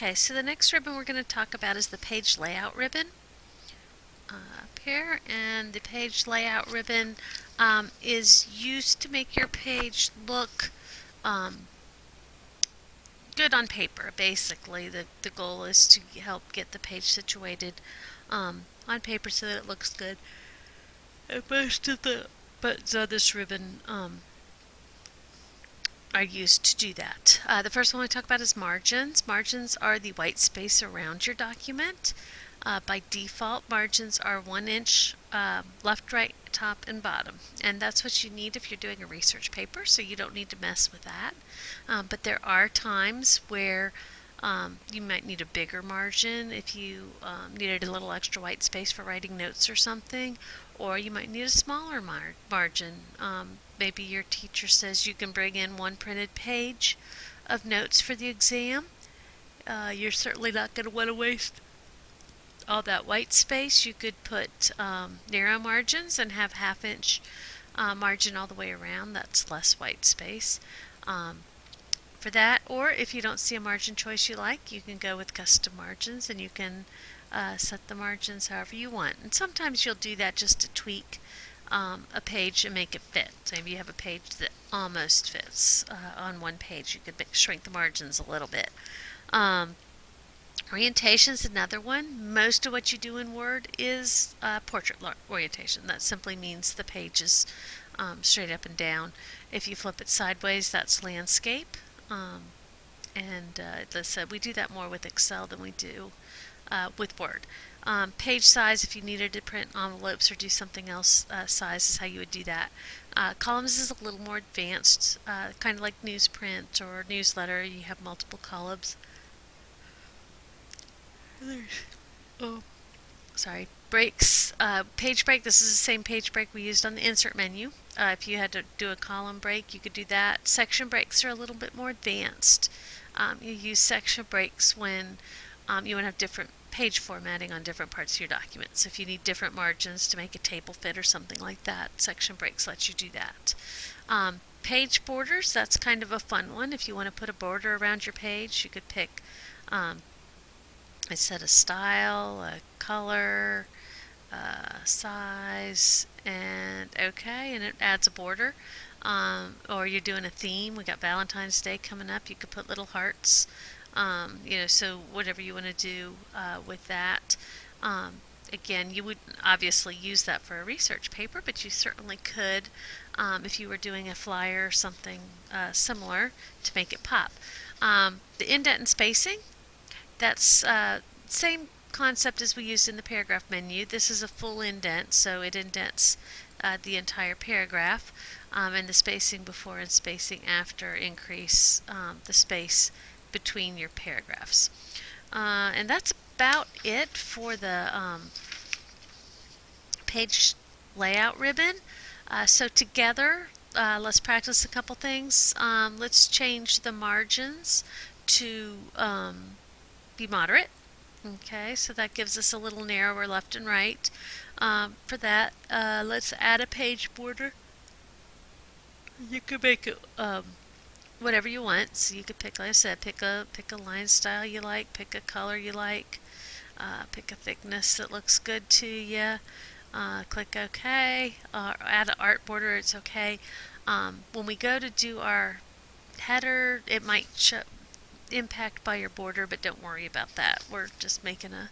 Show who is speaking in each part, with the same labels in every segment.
Speaker 1: Okay, so the next ribbon we're going to talk about is the page layout ribbon. Up here, and the page layout ribbon is used to make your page look good on paper. Basically, the goal is to help get the page situated on paper so that it looks good. And most of the buttons on this ribbon are used to do that. The first one we talk about is margins. Margins are the white space around your document. By default, margins are 1 inch left, right, top, and bottom. And that's what you need if you're doing a research paper, so you don't need to mess with that. But there are times where you might need a bigger margin if you needed a little extra white space for writing notes or something, or you might need a smaller margin. Maybe your teacher says you can bring in 1 printed page of notes for the exam. You're certainly not going to want to waste all that white space. You could put narrow margins and have 1/2 inch margin all the way around. That's less white space for that. Or if you don't see a margin choice you like, you can go with custom margins, and you can set the margins however you want. And sometimes you'll do that just to tweak a page and make it fit. So maybe you have a page that almost fits on one page. You could shrink the margins a little bit. Orientation is another one. Most of what you do in Word is portrait orientation. That simply means the page is straight up and down. If you flip it sideways, that's landscape. As I said, we do that more with Excel than we do with Word. Page size, if you needed to print envelopes or do something else, size is how you would do that. Columns is a little more advanced, kind of like newsprint or newsletter. You have multiple columns. Breaks. Page break, this is the same page break we used on the insert menu. If you had to do a column break, you could do that. Section breaks are a little bit more advanced. You use section breaks when you want to have different page formatting on different parts of your document. So if you need different margins to make a table fit or something like that, section breaks let you do that. Page borders, that's kind of a fun one. If you want to put a border around your page, you could pick I set a style, a color, size, and okay, and it adds a border. Or you're doing a theme. We got Valentine's Day coming up. You could put little hearts. So whatever you want to do with that. Again, you would obviously use that for a research paper, but you certainly could if you were doing a flyer or something similar to make it pop. The indent and spacing. That's same concept as we used in the paragraph menu. This is a full indent, so it indents the entire paragraph, and the spacing before and spacing after increase the space between your paragraphs. And that's about it for the page layout ribbon. So together, let's practice a couple things. Let's change the margins to be moderate. Okay, so that gives us a little narrower left and right. For that, let's add a page border. You could make it whatever you want. So you could pick, like I said, pick a line style you like, pick a color you like, pick a thickness that looks good to you. Click OK. Add an art border. It's okay. When we go to do our header, it might show impact by your border, but don't worry about that. We're just making a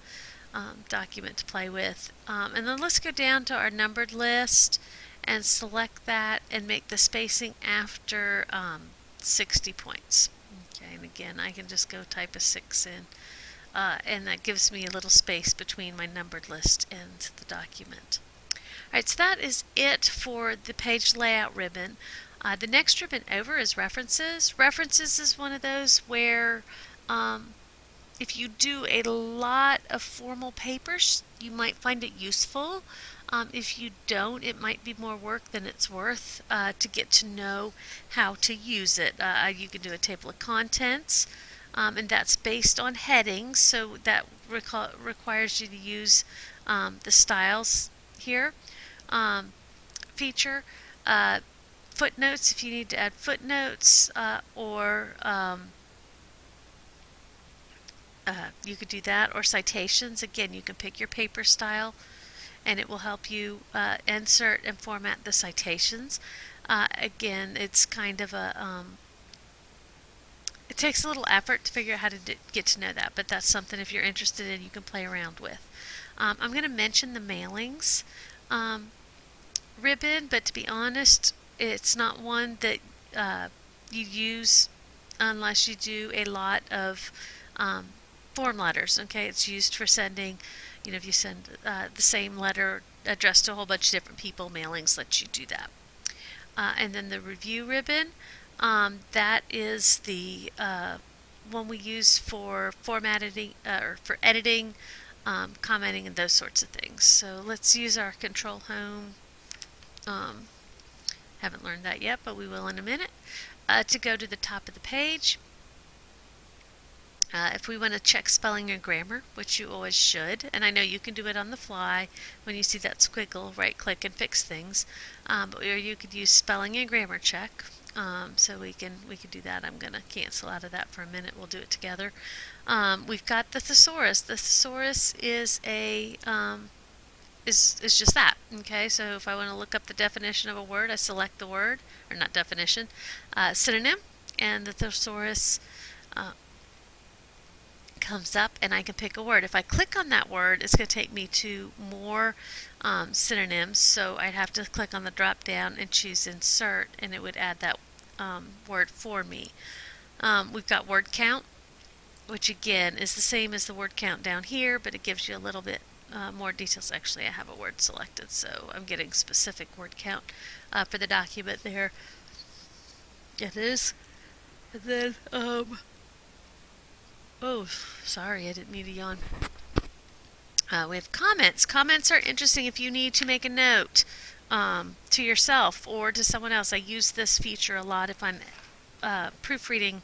Speaker 1: document to play with. And then let's go down to our numbered list and select that and make the spacing after 60 points. Okay, and again, I can just go type a 6 in, and that gives me a little space between my numbered list and the document. Alright, so that is it for the page layout ribbon. The next ribbon over is references. References is one of those where if you do a lot of formal papers, you might find it useful. If you don't, it might be more work than it's worth to get to know how to use it. You can do a table of contents, and that's based on headings, so that requires you to use the styles here. Feature. Footnotes, if you need to add footnotes, or You could do that, or citations. Again, you can pick your paper style and it will help you insert and format the citations. Again, it's kind of it takes a little effort to figure out how to get to know that, but that's something if you're interested in, you can play around with. I'm going to mention the mailings ribbon, but to be honest, it's not one that you use unless you do a lot of form letters. Okay, it's used for sending, if you send the same letter addressed to a whole bunch of different people, mailings let you do that. And then the review ribbon, that is the one we use for formatting or for editing, commenting, and those sorts of things. So let's use our control home. Haven't learned that yet, but we will in a minute. To go to the top of the page, if we want to check spelling and grammar, which you always should, and I know you can do it on the fly when you see that squiggle, right click and fix things, or you could use spelling and grammar check. So we can do that. I'm going to cancel out of that for a minute. We'll do it together. We've got the thesaurus. The thesaurus is a is just that. Okay, so if I want to look up the definition of a word, I select the word, or not definition, synonym, and the thesaurus comes up and I can pick a word. If I click on that word, it's going to take me to more synonyms, so I'd have to click on the drop down and choose insert, and it would add that word for me. We've got word count, which again is the same as the word count down here, but it gives you a little bit more details. Actually, I have a word selected, so I'm getting specific word count for the document there. It is. And then, oh, sorry, I didn't mean to yawn. We have comments. Comments are interesting if you need to make a note to yourself or to someone else. I use this feature a lot if I'm proofreading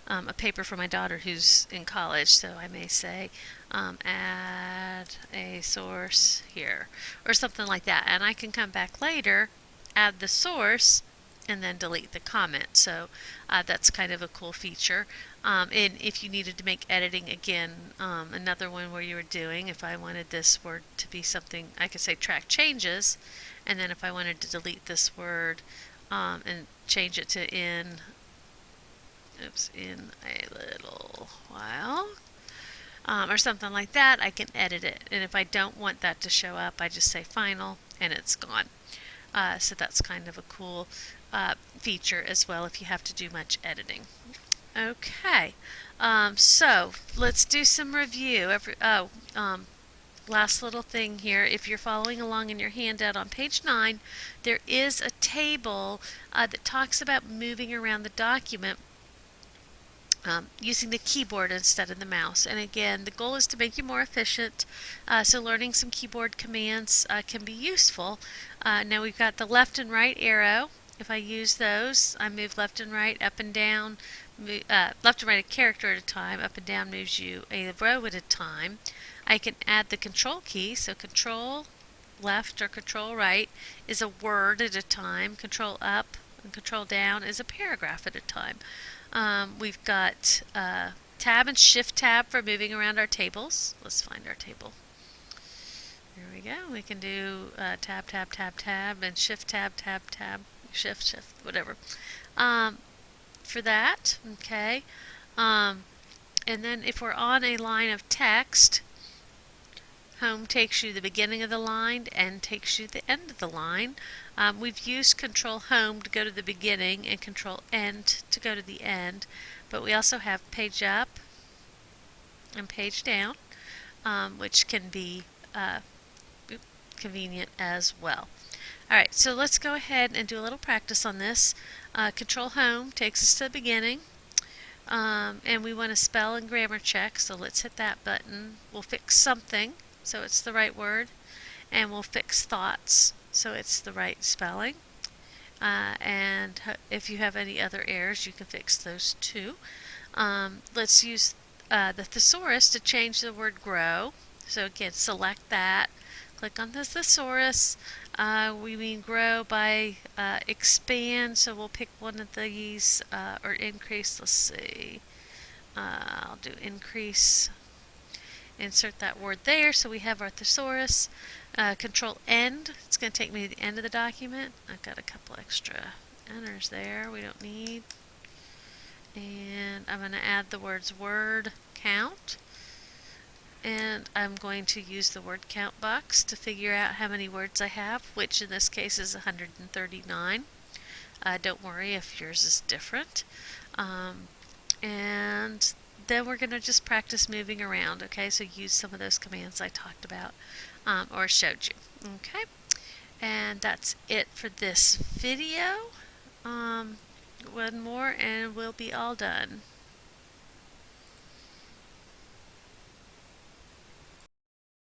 Speaker 1: a paper for my daughter who's in college. So I may say, add a source here or something like that. And I can come back later, add the source, and then delete the comment. So that's kind of a cool feature. And if you needed to make editing, again, another one where you were doing, if I wanted this word to be something, I could say track changes, and then if I wanted to delete this word and change it to in a little while, or something like that, I can edit it. And if I don't want that to show up, I just say final, and it's gone. So that's kind of a cool feature as well if you have to do much editing. Okay, so let's do some review. Last little thing here, if you're following along in your handout on page 9, there is a table that talks about moving around the document using the keyboard instead of the mouse. And again, the goal is to make you more efficient, so learning some keyboard commands can be useful. Now we've got the left and right arrow. If I use those, I move left and right, up and down, left and right a character at a time, up and down moves you a row at a time. I can add the control key, so control left or control right is a word at a time, control up and control down is a paragraph at a time. We've got tab and shift tab for moving around our tables. Let's find our table. There we go. We can do tab, tab, tab, tab, and shift tab, tab, tab, shift, shift, whatever. For that, okay. And then if we're on a line of text, home takes you to the beginning of the line and takes you to the end of the line. We've used control home to go to the beginning and control end to go to the end, but we also have page up and page down, which can be convenient as well. Alright, so let's go ahead and do a little practice on this. Control home takes us to the beginning, and we want to spell and grammar check, so let's hit that button. We'll fix something, so it's the right word, and we'll fix thoughts, so it's the right spelling. And if you have any other errors, you can fix those too. Let's use the thesaurus to change the word grow. So again, select that, click on the thesaurus. We mean grow by expand, so we'll pick one of these, or increase. Let's see, I'll do increase insert that word there. So we have our thesaurus. Control end. It's going to take me to the end of the document. I've got a couple extra enters there we don't need. And I'm going to add the words word count. And I'm going to use the word count box to figure out how many words I have, which in this case is 139. Don't worry if yours is different. And then we're going to just practice moving around, okay? So use some of those commands I talked about or showed you, okay? And that's it for this video. One more and we'll be all done.